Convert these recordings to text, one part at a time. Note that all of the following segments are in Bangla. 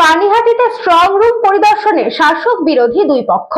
পানিহাটিতে স্ট্রং রুম পরিদর্শনে শাসক বিরোধী দুই পক্ষ।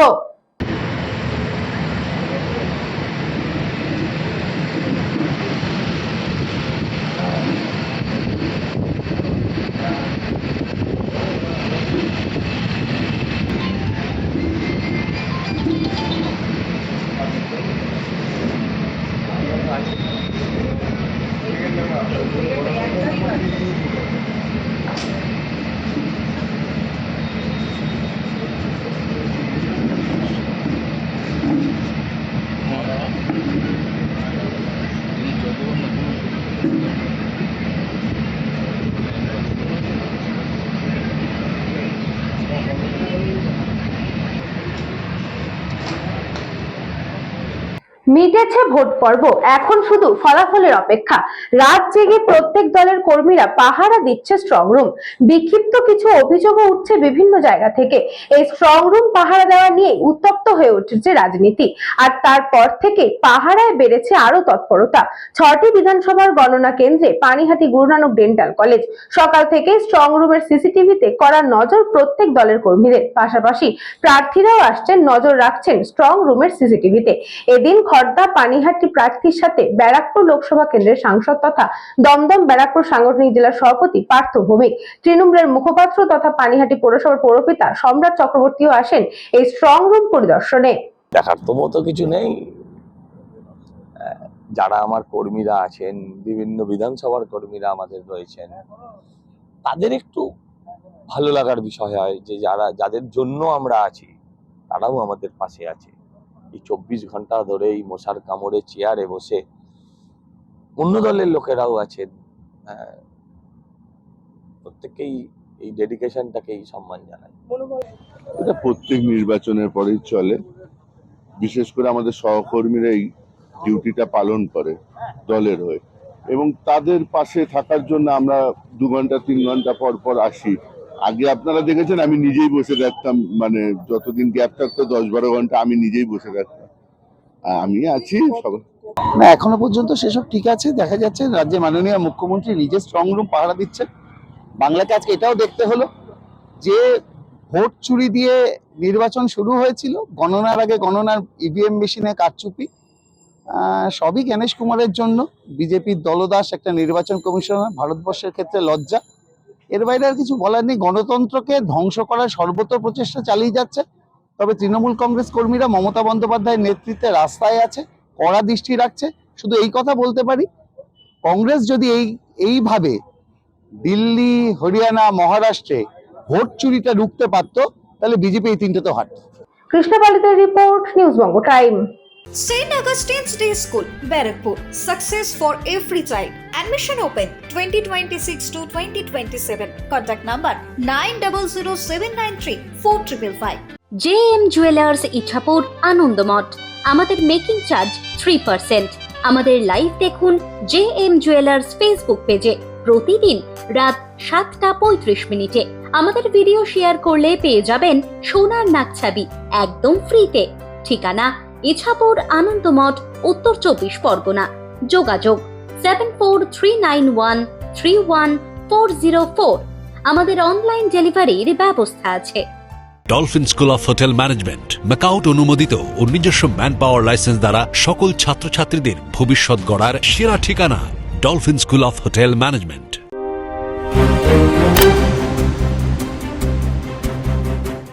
মিটেছে ভোট পর্ব, এখন শুধু ফলাফলের অপেক্ষা। রাত জেগে প্রত্যেক দলের কর্মীরা পাহারা দিচ্ছে স্ট্রং রুম। বিক্ষিপ্ত কিছু অভিযোগও উঠছে বিভিন্ন জায়গা থেকে। এই স্ট্রং রুম পাহারা দেওয়া নিয়ে উত্তপ্ত হয়ে উঠেছে রাজনীতি, আর তারপর থেকে পাহারায় বেড়েছে আরো তৎপরতা। 6টি বিধানসভার গণনা কেন্দ্রে পানিহাটি গুরু নানক ডেন্টাল কলেজ। সকাল থেকে স্ট্রং রুমের সিসিটিভিতে কড়া নজর প্রত্যেক দলের কর্মীদের, পাশাপাশি প্রার্থীরাও আসছেন, নজর রাখছেন স্ট্রং রুমের সিসিটিভিতে। এদিন খর্দা পানিহাটি প্রার্থীর সাথে ব্যারাকপুর লোকসভা কেন্দ্রের সাংসদ তথা দমদম ব্যারাকপুর সাংগঠনিক জেলার সভাপতি পার্থ ভৌমিক, তৃণমূলের মুখপাত্র তথা পানিহাটি পৌরসভার পৌরপিতা সম্রাট চক্রবর্তীও আসেন এই স্ট্রং রুম পরিদর্শনে। দেখার তো মতো কিছু নেই। যারা আমার কর্মীরা আছেন, বিভিন্ন বিধানসভার কর্মীরা আমাদের রয়েছেন, তাদের একটু ভালো লাগার বিষয় হয় যে যাদের জন্য আমরা আছি তারাও আমাদের পাশে আছে। এই 24 ঘন্টা ধরে এই মশার কামড়ে চেয়ারে বসে অন্য দলের লোকেরাও আছেন। প্রত্যেকেই এই ডেডিকেশনটাকেই সম্মান জানায়। এটা প্রত্যেক নির্বাচনের পরেই চলে। বিশেষ করে আমাদের সহকর্মীরা এই ডিউটিটা পালন করে দলের হয়ে, এবং তাদের পাশে থাকার জন্য আমরা 2 ঘন্টা 3 ঘন্টা পর পর আসি। আগে আপনারা দেখেছেন আমি নিজেই বসে থাকতাম, মানে যতদিন গ্যাপ থাকতো 10-12 ঘন্টা আমি নিজেই বসে থাকতাম। আমি আছি সবাই না, এখনো পর্যন্ত সেসব ঠিক আছে। দেখা যাচ্ছে রাজ্যের মাননীয় মুখ্যমন্ত্রী নিজে স্ট্রং রুম পাহারা দিচ্ছেন। বাংলাকে আজকে এটাও দেখতে হলো যে ভোট চুরি দিয়ে নির্বাচন শুরু হয়েছিল, গণনার আগে গণনার ইভিএম মেশিনে কারচুপি, সবই গণেশ কুমারের জন্য। বিজেপির দলদাস একটা নির্বাচন কমিশনার, ভারতবর্ষের ক্ষেত্রে লজ্জা। এর বাইরে আর কিছু বলার নেই। গণতন্ত্রকে ধ্বংস করার সর্বত্র প্রচেষ্টা চালিয়ে যাচ্ছে। তবে তৃণমূল কংগ্রেস কর্মীরা মমতা বন্দ্যোপাধ্যায়ের নেতৃত্বে রাস্তায় আছে, কড়া দৃষ্টি রাখছে। শুধু এই কথা বলতে পারি, কংগ্রেস যদি এইভাবে দিল্লি, হরিয়ানা, মহারাষ্ট্রে ভোট চুরিটা রুখতে পারতো, তাহলে বিজেপি এই 3টা তো হারত। কৃষ্ণপালিতের রিপোর্ট, নিউজবঙ্গ time. St. Augustine's Day School, Barakpur. Success for every child. Admission open 2026 to 2027. Contact number 9007934555. JM Jewelers Ichapur Anandamath. আমাদের মেকিং চার্জ 3%। আমাদের লাইভ দেখুন JM Jewelers ফেসবুক পেজে প্রতিদিন রাত 7:35 আমাদের ভিডিও শেয়ার করলে পেয়ে যাবেন সোনার নাকছাবি একদম ফ্রিতে। ঠিকানা ইছাপুর আনন্দমঠ, উত্তর 24 পরগনা। যোগাযোগ 7439131404। আমাদের অনলাইন ডেলিভারির ব্যবস্থা আছে। Dolphin school of hotel management MAKAUT অনুমোদিত ও নিজস্ব ম্যান পাওয়ার লাইসেন্স দ্বারা সকল ছাত্রছাত্রীদের ভবিষ্যৎ গড়ার সেরা ঠিকানা dolphin school of hotel management.